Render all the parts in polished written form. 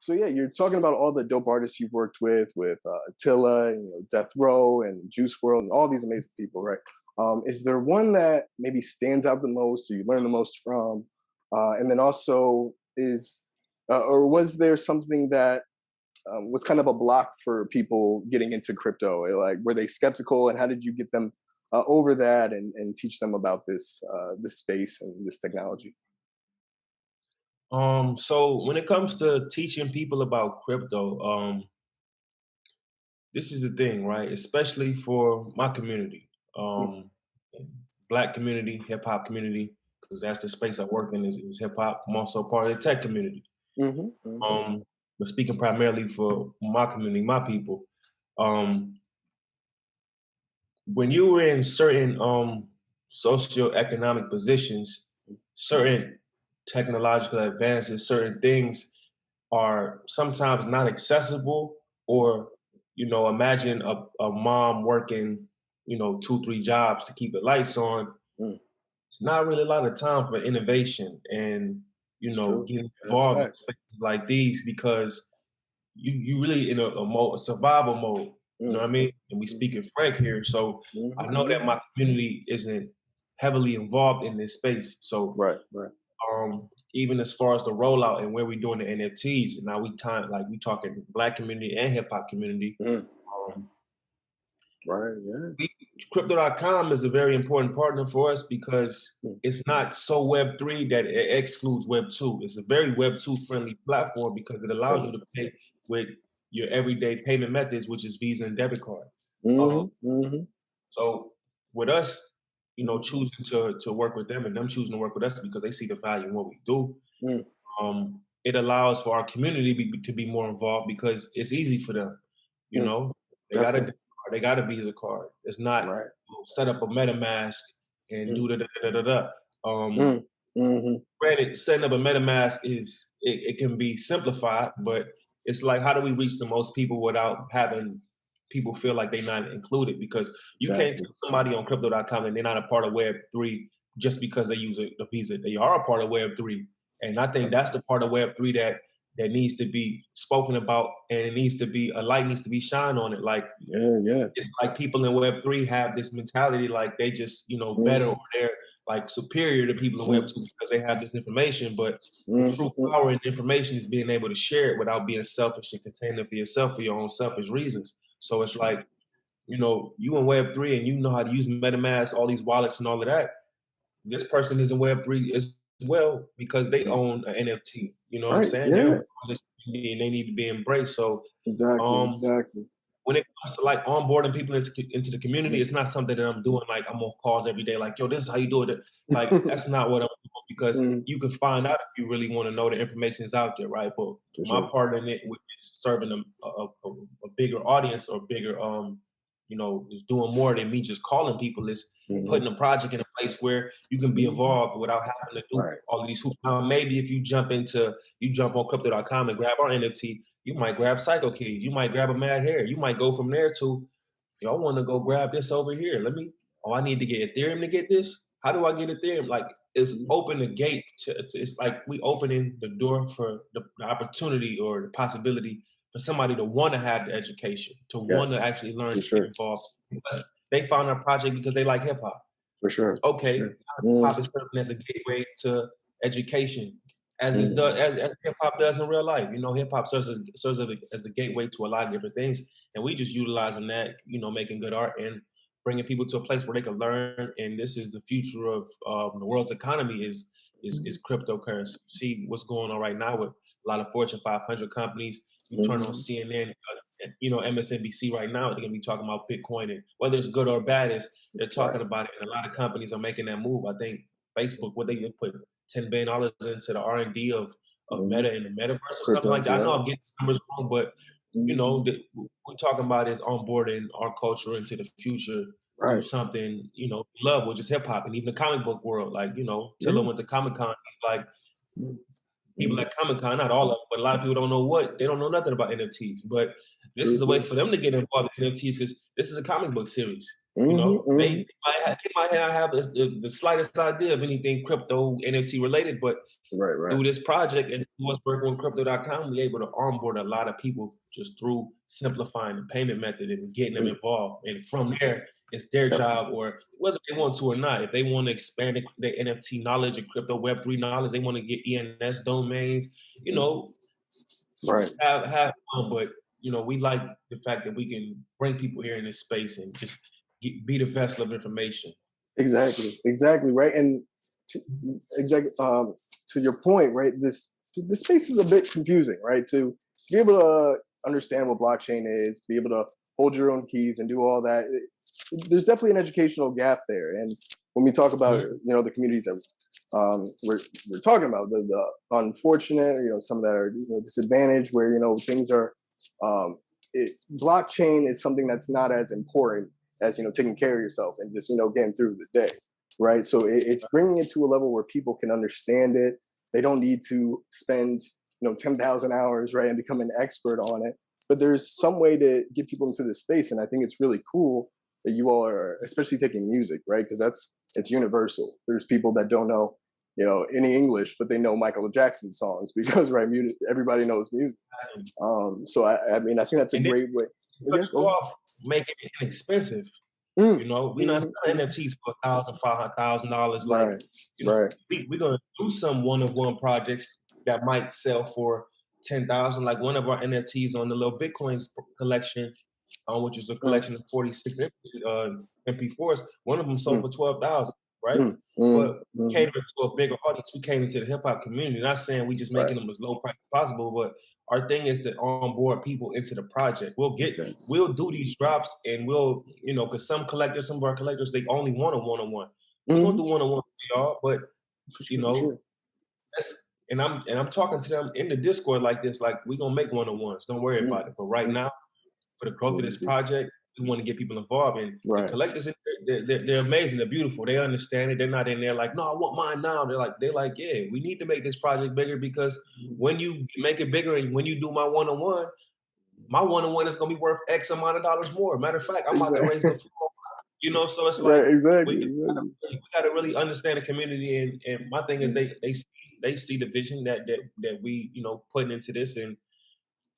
So yeah, you're talking about all the dope artists you've worked with Tilla, Death Row, and Juice World, and all these amazing people, right? Is there one that maybe stands out the most, or you learn the most from? And then also, or was there something that was kind of a block for people getting into crypto? Like, were they skeptical, and how did you get them over that and teach them about this space and this technology? So when it comes to teaching people about crypto, this is the thing, right? Especially for my community, Black community, hip hop community, because that's the space I work in is hip hop. I'm also part of the tech community. Mm-hmm, hmm. Um, but speaking primarily for my community, my people, um, when you were in certain socioeconomic positions, certain technological advances, certain things are sometimes not accessible, or imagine a mom working 2 3 jobs to keep the lights on. Mm, It's not really a lot of time for innovation and it's true. getting That's involved in facts. places like these, because you really in a mode, a survival mode. You know Mm, what I mean? And we mm, speaking frank here, so I know mm-hmm. that my community isn't heavily involved in this space. So Right, right. even as far as the rollout and where we're doing the NFTs, and now we talking Black community and hip hop community. Mm, Um, right, yeah. we, Crypto.com is a very important partner for us because Mm, it's not so Web3 that it excludes Web2. It's a very Web2 friendly platform because it allows you to pay with your everyday payment methods, which is Visa and debit card. Um, mm-hmm, mm-hmm, so with us, mm-hmm, choosing to work with them and them choosing to work with us because they see the value in what we do, mm, it allows for our community to be more involved because it's easy for them. You mm, know, they got a definitely. debit card, they got a Visa card. It's not Right. set up a MetaMask and Mm, do da da da da da. mm, mm-hmm. Granted, setting up a MetaMask it can be simplified, but it's like how do we reach the most people without having people feel like they're not included? Because you can't Exactly. tell somebody on crypto.com and they're not a part of Web3 just because they use a Visa. They are a part of Web3. And I think that's the part of Web3 that needs to be spoken about, and it needs to be a light needs to be shined on it. Like Yeah, yeah. it's like people in Web3 have this mentality like they just, better, or Mm, they're like superior to people in Web2 mm, because they have this information. But the true mm, power in information is being able to share it without being selfish and containing it for yourself for your own selfish reasons. So it's like, you in Web3 and you know how to use MetaMask, all these wallets and all of that. This person is in Web3 as well because they mm. own an NFT. You know what I'm Right, saying? They own yeah. this community and they need to be embraced. So Exactly, um, exactly. when it comes to like onboarding people into the community, it's not something that I'm doing like I'm on calls every day, like, yo, this is how you do it. Like, that's not what I'm doing because Mm, you can find out if you really want to know the information is out there, right? But for my sure. part in it with serving a bigger audience or bigger, just doing more than me just calling people is Hmm. putting a project in a place where you can be involved without having to do Right. all of these hoops. Now, maybe if you jump on crypto.com and grab our NFT, you might grab Psycho Kid. You might grab a Mad Hair. You might go from there to, yo, I want to go grab this over here. I need to get Ethereum to get this. How do I get Ethereum? Like, it's Mm, open the gate. It's like we opening the door for the opportunity or the possibility for somebody to want to have the education, to want to yes, actually learn for to get sure. involved. Because they found our project because they like hip hop. For sure. For Okay, sure. hip Mm, hop is serving as a gateway to education, as it's done mm, as hip hop does in real life. Hip hop serves as a gateway to a lot of different things, and we just utilizing that, making good art and bringing people to a place where they can learn. And this is the future of the world's economy is cryptocurrency. See what's going on right now with a lot of Fortune 500 companies. You turn on mm, CNN, MSNBC right now, they're gonna be talking about Bitcoin, and whether it's good or bad is they're right. talking about it, and a lot of companies are making that move. I think Facebook, what they put $10 billion into the R&D of Mm, Meta in the metaverse or something crypto, like that. I yeah. know I'm getting the numbers wrong, but Mm, what we're talking about is onboarding our culture into the future through right. something we love, which is hip hop, and even the comic book world. Like Tilla Yeah. went to Comic Con. Like Mm, people mm, at Comic Con, not all of them, but a lot of people don't know they don't know nothing about NFTs. But this is a way for them to get involved in NFTs because this is a comic book series. You Mm-hmm, know, mm-hmm. they might not have the slightest idea of anything crypto NFT related, but Right, right. through this project and through us working with crypto.com, we're able to onboard a lot of people just through simplifying the payment method and getting them involved. And from there, it's their Definitely. job, or whether they want to or not. If they want to expand their NFT knowledge and crypto Web3 knowledge, they want to get ENS domains, you know, Right. have fun. But, you know, we like the fact that we can bring people here in this space and just be the vessel of information. Exactly. Exactly. Right. And to, exactly to your point, right? This space is a bit confusing, right? To be able to understand what blockchain is, to be able to hold your own keys and do all that, there's definitely an educational gap there. And when we talk about the communities that we're talking about, the unfortunate, some that are disadvantaged, where things are, blockchain is something that's not as important as taking care of yourself and just getting through the day, right? So it's bringing it to a level where people can understand it. They don't need to spend 10,000 hours, right, and become an expert on it. But there's some way to get people into this space, and I think it's really cool that you all are, especially taking music, right? Because it's universal. There's people that don't know any English, but they know Michael Jackson songs because right, music, everybody knows music. So I mean, I think that's a And then great way. cut Yeah, you go ahead. off, making it inexpensive. Mm, You know, we're not selling mm, NFTs for $1,000, $500,000. Like, right, you know, right. we're gonna do some one-of-one projects that might sell for 10,000. Like one of our NFTs on the Lil Bitcoin collection, which is a Mm, collection of 46 MP4s. One of them sold mm, for 12,000, right? mm, mm, But we mm, cater to a bigger audience. We cater to the hip hop community. Not saying we just right, making them as low price as possible, but our thing is to onboard people into the project. exactly. We'll do these drops and we'll, because some collectors, some of our collectors, they only want a one-on-one. We're gonna Mm, do one-on-one for y'all, but for you sure, for know, sure. I'm talking to them in the Discord like this, like we're gonna make one-on-ones. Don't worry Mm, about it. But right mm, now, for the growth of really this do. project, we want to get people involved. And the Right. collectors, they're amazing. They're beautiful. They understand it. They're not in there like, no, I want mine now. They're like, yeah, we need to make this project bigger because when you make it bigger and when you do my one-on-one is gonna be worth X amount of dollars more. Matter of fact, I'm about to raise Exactly. the floor. So it's like Right. Exactly. we Exactly. gotta really understand the community. And my thing is Mm, they see the vision that we putting into this. And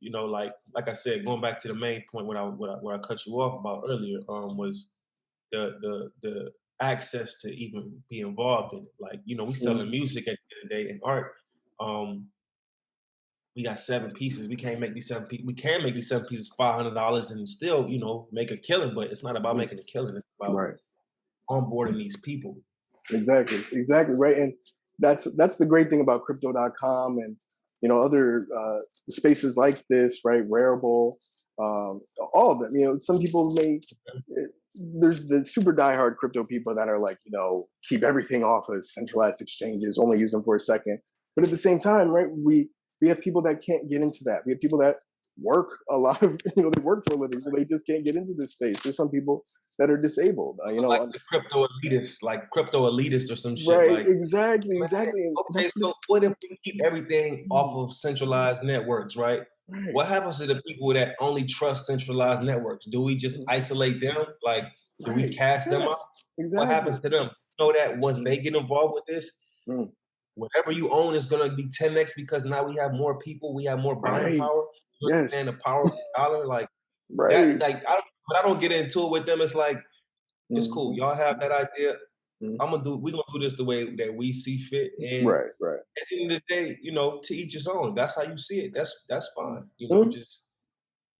like I said, going back to the main point what I cut you off about earlier, was the access to even be involved in it. Like, we mm, selling music at the end of the day and art. Um, we got 7 pieces. We can't make these 7 pieces. We can make these 7 pieces $500 and still, make a killing. But it's not about mm, making a killing. It's about right. onboarding these people. Exactly. Exactly. Right. And that's the great thing about crypto.com and other spaces like this, right? Rareable, um, all of them. Some people may eh, there's the super diehard crypto people that are like, keep everything off of centralized exchanges, only use them for a second. But at the same time, right, we have people that can't get into that. We have people that work a lot of, they work for a living, so they just can't get into this space. There's some people that are disabled, Like the crypto elitists or some shit. right, Like, exactly, man, exactly. And okay, that's what so what if we keep everything off mm, of centralized networks, right? right. What happens to the people that only trust centralized networks? Do we just Mm, isolate them? Like, do we right. cast them Yeah, out? What exactly. happens to them? Know that once Mm, they get involved with this, mm, whatever you own is gonna be 10x because now we have more people, we have more buying right. power. You understand Yes. the power of the dollar? Like that, Right. like I don't get into it with them. It's like, it's cool. Hmm. Y'all have that idea. Hmm. We're gonna do this the way that we see fit. And Right. Right. at the end of the day, to each his own. That's how you see it. That's fine. Mm, Just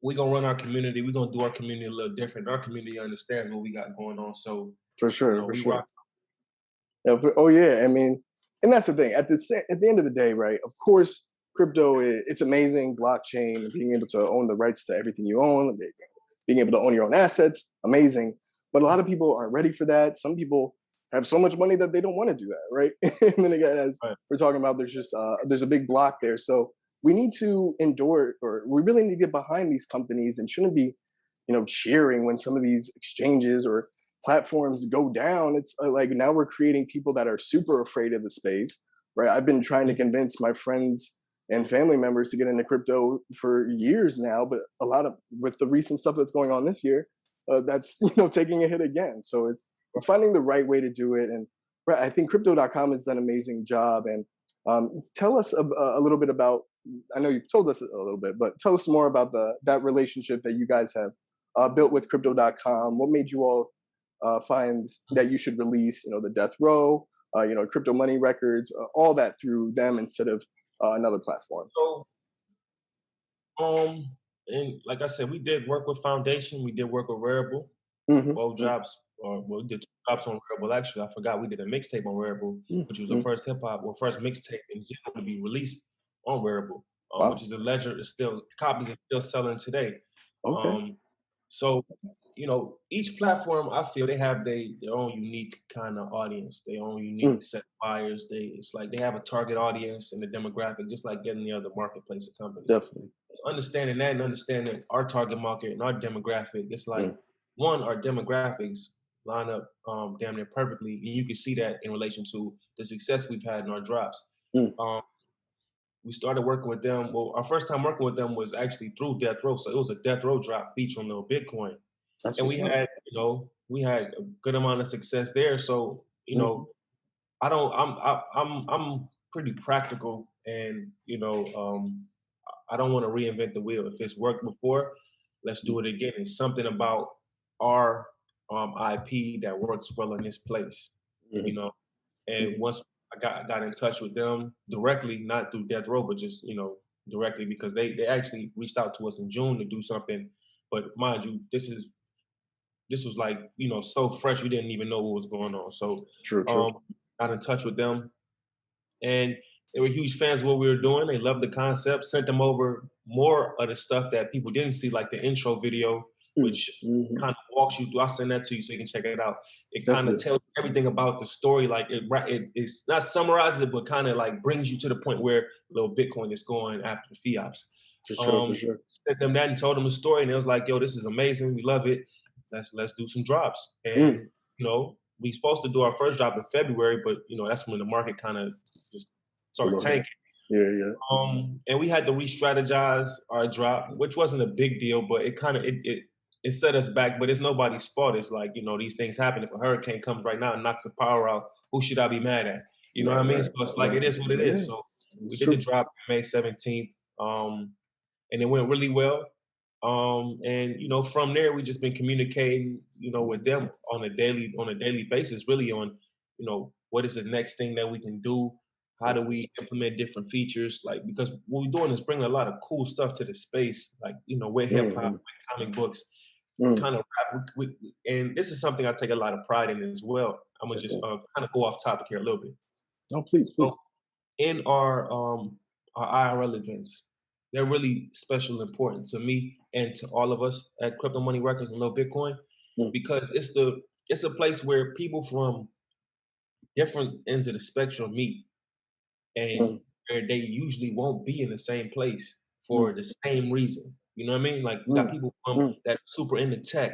we're gonna run our community. We're gonna do our community a little different. Our community understands what we got going on. So, for sure. For we sure. rock. Yeah, oh yeah, I mean, and that's the thing. At the end of the day, right? Of course, crypto it's amazing. Blockchain, being able to own the rights to everything you own, being able to own your own assets, amazing. But a lot of people aren't ready for that. Some people have so much money that they don't want to do that, right? And then again, as Right. we're talking about, there's a big block there. So we need to endure, or we really need to get behind these companies and shouldn't be, cheering when some of these exchanges or platforms go down. It's like now we're creating people that are super afraid of the space, right? I've been trying to Mhm. convince my friends and family members to get into crypto for years now, but a lot of with the recent stuff that's going on this year, that's taking a hit again. So it's finding the right way to do it, and I think crypto.com has done an amazing job. And tell us a little bit about. I know you've told us a little bit, but tell us more about that relationship that you guys have built with crypto.com. What made you all find that you should release, the death row, crypto money records, all that through them instead of another platform? So, um, and like I said, we did work with Foundation. We did work with Rarible. Both Mm-hmm. jobs, or well, we did 2 jobs on Rarible. Actually, I forgot we did a mixtape on Rarible, which was the Mm-hmm. first hip hop or first mixtape in general to be released on Rarible, which Wow. is a ledger. Is still copies are still selling today. Okay. Um, so each platform, I feel they have their own unique kind of audience, their own unique Mm, set of buyers. It's like they have a target audience and a demographic, just like any other marketplace or company. definitely. So understanding that and understanding our target market and our demographic, it's like Mm, one, our demographics line up damn near perfectly, and you can see that in relation to the success we've had in our drops. mm. Um, we started working with them. Well, our first time working with them was actually through Death Row, so it was a Death Row drop featuring Lil Bitcoin, That's and what's up. we had a good amount of success there. So Hmm. I don't. I'm pretty practical, and I don't want to reinvent the wheel. If it's worked before, let's do it again. It's something about our IP that works well in this place, you Hmm. know. And Hmm. once I got in touch with them directly, not through Death Row, but just directly because they actually reached out to us in June to do something. But mind you, this was like so fresh we didn't even know what was going on. So True. True. um, got in touch with them, and they were huge fans of what we were doing. They loved the concept. Sent them over more of the stuff that people didn't see, like the intro video, which Mm-hmm. kind of walks you through. I'll send that to you so you can check it out. It kind of Definitely. tells you everything about the story. Like it's not summarizes it, but kind of like brings you to the point where Lil Bitcoin is going after the fiats. For sure. For Um, sure. Sent them that and told them the story, and it was like, "Yo, this is amazing. We love it. Let's do some drops." Mm. And we supposed to do our first drop in February, but that's when the market kind of just A started little bit. tanking. Yeah. Yeah. And we had to re-strategize our drop, which wasn't a big deal, but it kind of it set us back. But it's nobody's fault. It's like these things happen. If a hurricane comes right now and knocks the power out, who should I be mad at? You know what Right. I mean? Right. So it's like Right. it is what it Yeah. is. So we It's did the true. drop May 17th, and it went really well. And from there we just been communicating, with them on a daily basis, really on, what is the next thing that we can do? How do we implement different features? Like because what we're doing is bringing a lot of cool stuff to the space, like with hip hop, Mm-hmm. with comic books, Mm. kind of rap. And this is something I take a lot of pride in as well. I'm gonna just Definitely. kind of go off topic here a little bit. No, please, So please. in our IRL events, they're really special and important to me and to all of us at Crypto Money Records and Lil Bitcoin Mm. because it's a place where people from different ends of the spectrum meet and Mm. where they usually won't be in the same place Mm. for the same reason. You know what I mean? Like we got Mm. people from Mm. that are super into tech,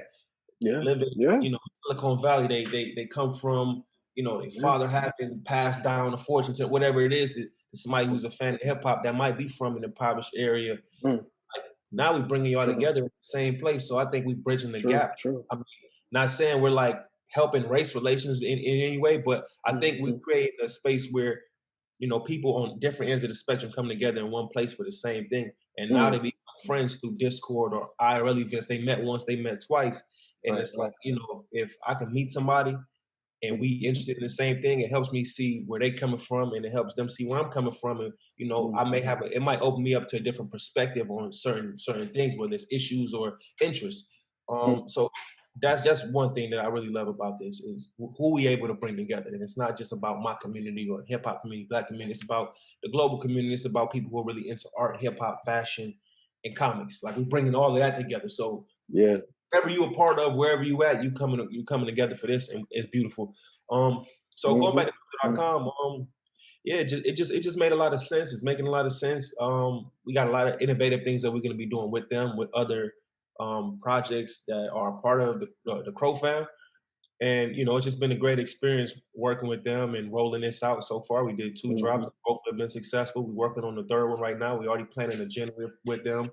Yeah. living, Yeah. Silicon Valley. They come from, their Yeah. father having passed down a fortune to whatever it is that somebody who's a fan of hip hop that might be from an impoverished area. Mm. Now we bringing y'all True. together in the same place. So I think we bridging the True. gap. True. I mean, not saying we're like helping race relations in any way, but I think we Mm-hmm. create a space where people on different ends of the spectrum come together in one place for the same thing. And now they Mm. become friends through Discord or IRL events. They met once, they met twice. And Right. it's Right. like, if I can meet somebody and Mm. we interested in the same thing, it helps me see where they coming from and it helps them see where I'm coming from. And, Mm. I may have, it might open me up to a different perspective on certain things, whether it's issues or interests. Mm. So that's just one thing that I really love about this is who we able to bring together. And it's not just about my community or hip hop community, black community. It's about the global community. It's about people who are really into art, hip hop, fashion, and comics. Like we're bringing all of that together. So Yeah. wherever you a part of, wherever you at, you coming together for this, and it's beautiful. Um, so going back Mm-hmm. to crypto.com, yeah, it just made a lot of sense. It's making a lot of sense. We got a lot of innovative things that we're going to be doing with them, with other projects that are part of the Crow fam. And it's just been a great experience working with them and rolling this out so far. We did 2 drops, Hmm. both have been successful. We're working on the third one right now. We already planning a gen with them.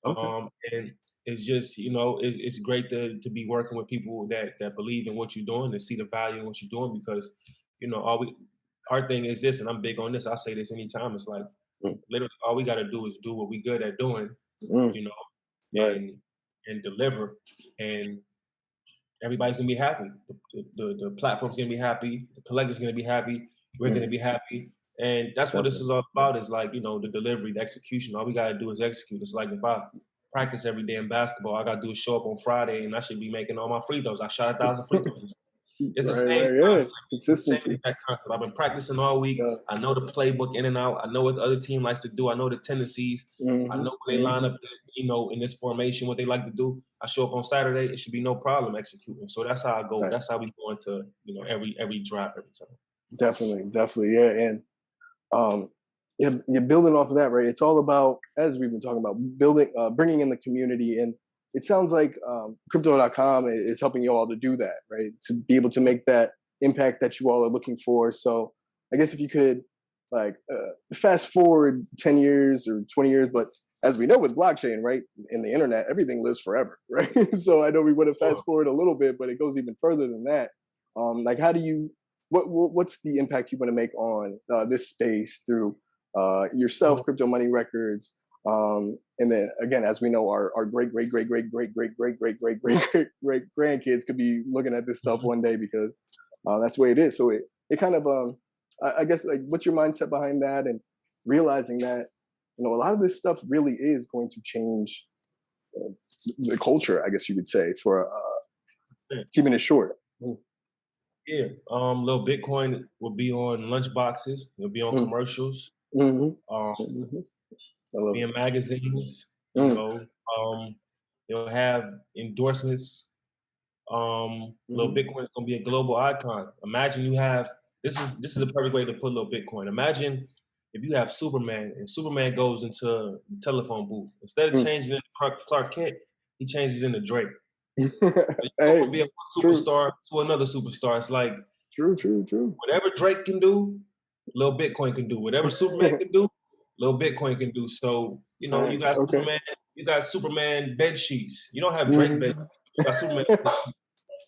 Okay. And it's just, it's great to be working with people that believe in what you're doing, and see the value in what you're doing, because, our thing is this, and I'm big on this. I say this anytime. It's like, literally all we got to do is do what we good at doing, Mm. you know, Right. and deliver, and everybody's gonna be happy. The platform's gonna be happy. The collector's gonna be happy. We're gonna Mm. be happy, and that's what this Definitely. is all about. Is like, the delivery, the execution. All we gotta do is execute. It's like, if I practice every day in basketball, I gotta do is show up on Friday, and I should be making all my free throws. I shot 1,000 free throws. It's the Right. same Right. Yeah. concept. It's the same Consistency. exact concept. I've been practicing all week. Yeah. I know the playbook in and out. I know what the other team likes to do. I know the tendencies. I Hmm. know when they line up, in this formation, what they like to do. I show up on Saturday, it should be no problem executing. So that's how I go. Right. That's how we go into, every drop every time. Definitely. Definitely. Yeah. And um, you're building off of that, right? It's all about, as we've been talking about, building, bringing in the community, and it sounds like crypto.com is helping you all to do that, right? To be able to make that impact that you all are looking for. So I guess if you could, like, fast forward 10 years or 20 years, but as we know with blockchain, right, in the internet, everything lives forever, right? So I know we want to fast Sure. forward a little bit, but it goes even further than that. Like, how do you, what's the impact you want to make on this space through yourself, Mhm. Crypto Money Records, and then again, as we know, our great great great great great great great great great great great great grandkids could be looking at this stuff Mhm. one day, because that's the way it is. So it kind of I guess, like, what's your mindset behind that, and realizing that a lot of this stuff really is going to change uh, the culture, I guess you could say, for Yeah. keeping it short. Yeah. Lil Bitcoin will be on lunch boxes. He'll be on Mm-hmm. commercials. Mm-hmm. Um, Mm-hmm. I love be in it. magazines. Mm. Um, he'll have endorsements. Lil Mm-hmm. Bitcoin is gonna be a global icon. Imagine you have, this is a perfect way to put Lil Bitcoin. Imagine if you have Superman, and Superman goes into the telephone booth. Instead of Mm. changing into Clark Kent, he changes into Drake. You go Hey, from being one true, superstar to another superstar. It's like, true, true, true. whatever Drake can do, Lil Bitcoin can do. Whatever Superman can do, Lil Bitcoin can do. So, you Nice. got Okay. Superman bed sheets. You don't have Drake bed Mm-hmm. sheets. You got Superman bed sheets.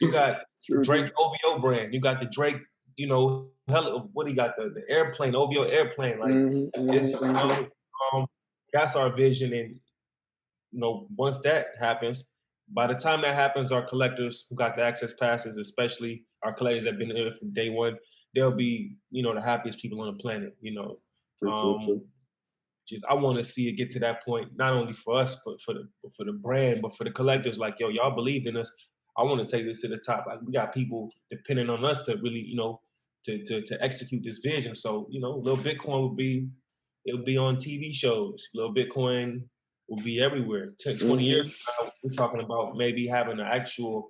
You got True, Drake true. OVO brand. You got the Drake, what do you got? The airplane, OVO airplane. Like, Mm-hmm. it's, Mm-hmm. Mm-hmm. that's our vision. And, once that happens, by the time that happens, our collectors who got the access passes, especially our collectors that have been there from day one, they'll be, the happiest people on the planet. True, true, true. Um, just, I want to see it get to that point, not only for us, but for the brand, but for the collectors. Like, yo, y'all believed in us. I want to take this to the top. Like, we got people depending on us to really, to execute this vision. So, Lil Bitcoin it'll be on TV shows. Lil Bitcoin will be everywhere. 10, 20 years Mm-hmm. from now, we're talking about maybe having an actual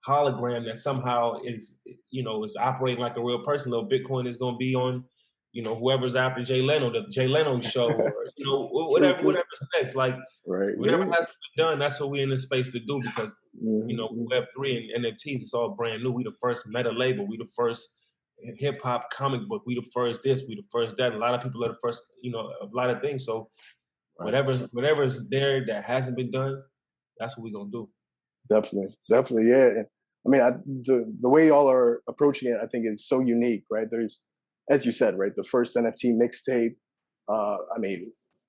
hologram that somehow is operating like a real person. Lil Bitcoin is going to be on, whoever's after Jay Leno, the Jay Leno show, or True, whatever's true. next. Like, Right. whatever Yeah. has to be done, that's what we're in this space to do, because Mm-hmm. Web3 and NFTs, it's all brand new. We the first meta label. We the first hip hop comic book. We the first this. We the first that. A lot of people are the first. A lot of things. So Right. whatever's there that hasn't been done, that's what we're gonna do. Definitely. Definitely. Yeah. And I mean, the way y'all are approaching it, I think, is so unique, right? There's, as you said, right, the first NFT mixtape. I mean,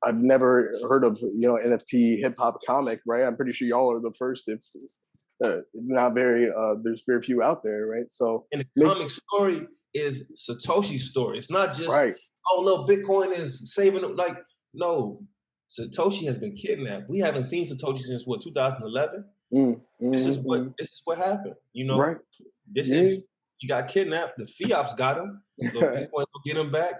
I've never heard of NFT hip hop comic, right? I'm pretty sure y'all are the first. If not very, there's very few out there, right? So And the mix, comic story is Satoshi's story. It's not just, right? oh, little Bitcoin is saving them. Like, no, Satoshi has been kidnapped. We haven't seen Satoshi since what, 2011? Mm, This is what mm-hmm. this is what happened. Right. This Yeah. is, he got kidnapped. The FIOPs got him. Little Bitcoin will get him back,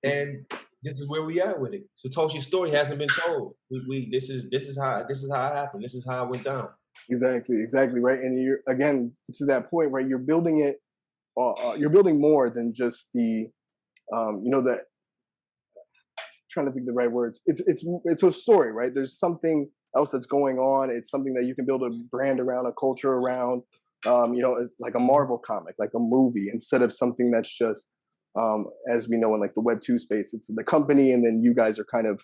and this is where we at with it. Satoshi's story hasn't been told. This is how it happened. This is how it went down. Exactly. Exactly. Right. And you're, again, to that point, right? You're building it. You're building more than just the that, trying to think the right words. It's a story, right? There's something else that's going on. It's something that you can build a brand around, a culture around. like a Marvel comic, like a movie, instead of something that's just, as we know in like the Web2 space, it's the company, and then you guys are kind of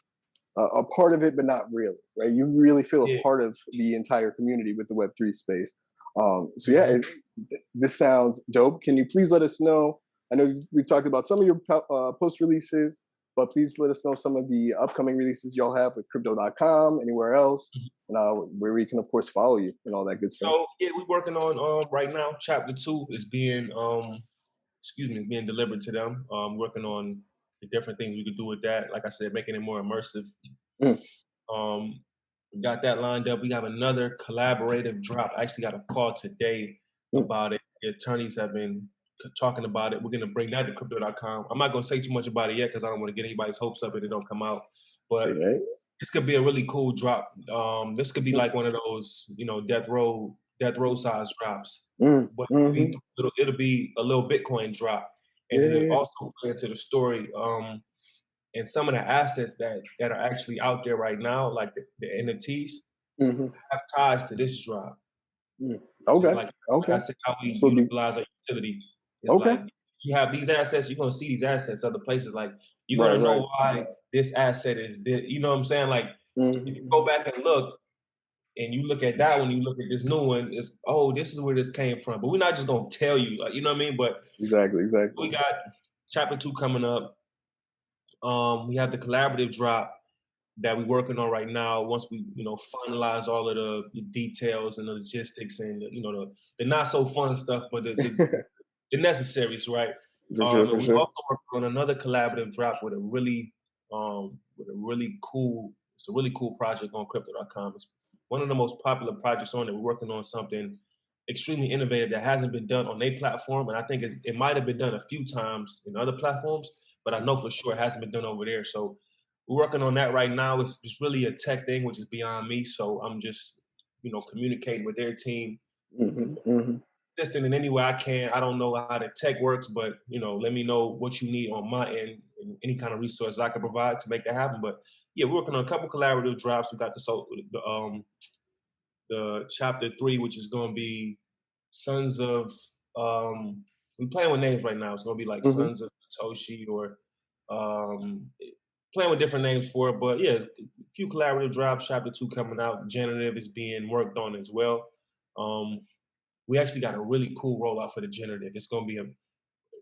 a part of it, but not really, right? You really feel a Yeah. part of the entire community with the Web3 space. So yeah, Mhm. this sounds dope. Can you please let us know? I know we've talked about some of your post releases, but please let us know some of the upcoming releases y'all have with crypto.com, anywhere else, and where we can, of course, follow you and all that good stuff. So yeah, we're working on right now. Chapter 2 is being being delivered to them. Working on the different things we could do with that. Like I said, making it more immersive. Mm, Um, we got that lined up. We have another collaborative drop. I actually got a call today mm. about it. The attorneys have been talking about it. We're gonna bring that to crypto.com. I'm not gonna say too much about it yet because I don't want to get anybody's hopes up and it don't come out. But Right? this could be a really cool drop. This could be Mm, like one of those, death row size drops. mm, But mm-hmm. it'll be a little Bitcoin drop. And Yeah, it'll yeah, also play into the story. And some of the assets that are actually out there right now, like the NFTs, yeah. Hmm. have ties to this drop. Mm. It's Okay, like I okay. said, how we So the utilize our utility. It's okay, like you have these assets, you're gonna see these assets other places. Like you're right, gonna right. know why this asset is this. You know what I'm saying? Like if you go Hmm. back and look, and you look at that one, you look at this new one, it's this is where this came from. But we're not just gonna tell you, like, you know what I mean? But Exactly, exactly. we got chapter 2 coming up. We have the collaborative drop that we're working on right now. Once we, finalize all of the details and the logistics and the not so fun stuff, but the necessaries, right? For sure, And for we sure. also working on another collaborative drop with a really cool. It's a really cool project on crypto.com. It's one of the most popular projects on it. We're working on something extremely innovative that hasn't been done on a platform, and I think it might have been done a few times in other platforms, but I know for sure it hasn't been done over there. So we're working on that right now. It's really a tech thing, which is beyond me. So I'm just, communicating with their team, Hmm. Hmm. assisting in any way I can. I don't know how the tech works, but let me know what you need on my end and any kind of resources I can provide to make that happen. But yeah, we're working on a couple collaborative drops. We got the chapter 3, which is going to be Sons of. We're playing with names right now. It's going to be like Hmm. Sons of Satoshi or um, playing with different names for it. But yeah, a few collaborative drops. Chapter 2 coming out. Generative is being worked on as well. Um, we actually got a really cool rollout for the generative. It's going to be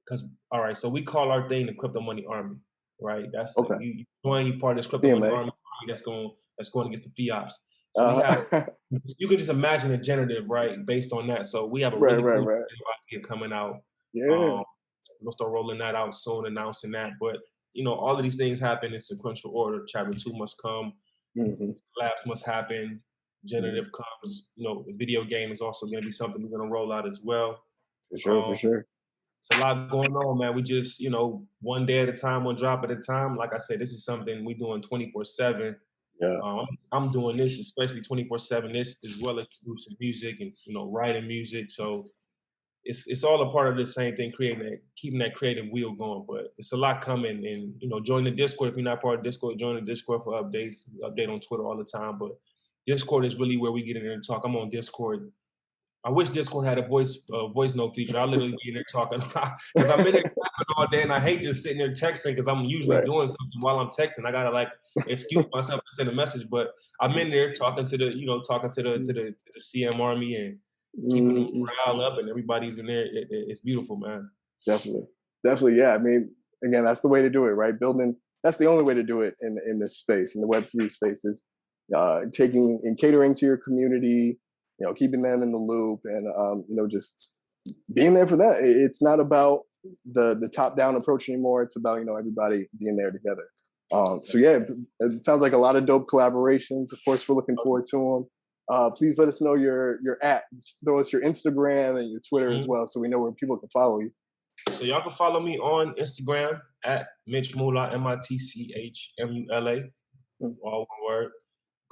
because all right, so we call our thing the Crypto Money Army, right? That's Okay. you join, you part of this Crypto Money CMA. Army that's going against the fiats. So we have Uh, you can just imagine a generative, right, based on that. So we have a right, really right, cool right. idea coming out. Yeah, Um, we'll start rolling that out soon, announcing that. But all of these things happen in sequential order. Chapter 2 must come, hmm, labs must happen, hmm. generative comes. The video game is also going to be something we're going to roll out as well. For sure, for Um, sure. it's a lot going on, man. We just, one day at a time, one drop at a time. Like I said, this is something we doing 24/7. Yeah. I'm doing this especially 24/7. This as well as producing music and writing music. So it's all a part of the same thing, keeping that creative wheel going. But it's a lot coming, and join the Discord if you're not part of Discord. Join the Discord for updates. We update on Twitter all the time, but Discord is really where we get in there and talk. I'm on Discord. I wish Discord had a voice note feature. I literally be in there talking because I'm in there tapping all day, and I hate just sitting there texting because I'm usually Right. doing something while I'm texting. I gotta like excuse myself to send a message, but I'm in there talking to the to the CM army and keeping them Mm-hmm. morale up, and everybody's in there. It's beautiful, man. Definitely. Definitely. Yeah. I mean, again, that's the way to do it, right? Building, that's the only way to do it in this space, in the Web3 spaces, taking and catering to your community, keeping them in the loop and, just being there for that. It's not about the top down approach anymore. It's about, everybody being there together. So yeah, it sounds like a lot of dope collaborations. Of course, we're looking forward to them. Please let us know your at. Throw us your Instagram and your Twitter as Mhm. well, so we know where people can follow you. So y'all can follow me on Instagram at Mitch Mula, MITCHMULA, Mm. all one word.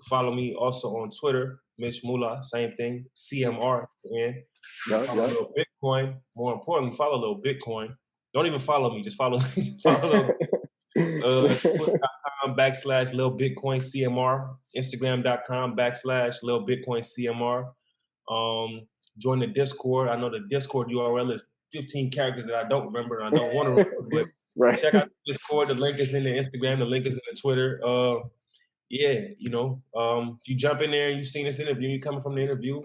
Follow me also on Twitter, Mitch Mula, same thing, CMR. And you can Yeah, follow yeah. Lil Bitcoin. More importantly, follow Lil Bitcoin. Don't even follow me, just follow follow Twitter.com / Lil Bitcoin CMR, Instagram.com / Lil Bitcoin CMR. Join the Discord. I know the Discord URL is 15 characters that I don't remember and I don't want to remember, but Right. check out the Discord. The link is in the Instagram. The link is in the Twitter. Yeah, if you jump in there and you've seen this interview, you coming from the interview,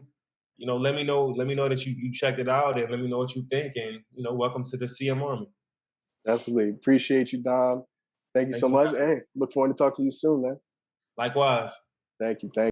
let me know that you checked it out and let me know what you think. And, welcome to the CM Army. Definitely. Appreciate you, Dom. Thank you Thanks so for much. having me. Hey, look forward to talking to you soon, man. Likewise. Thank you.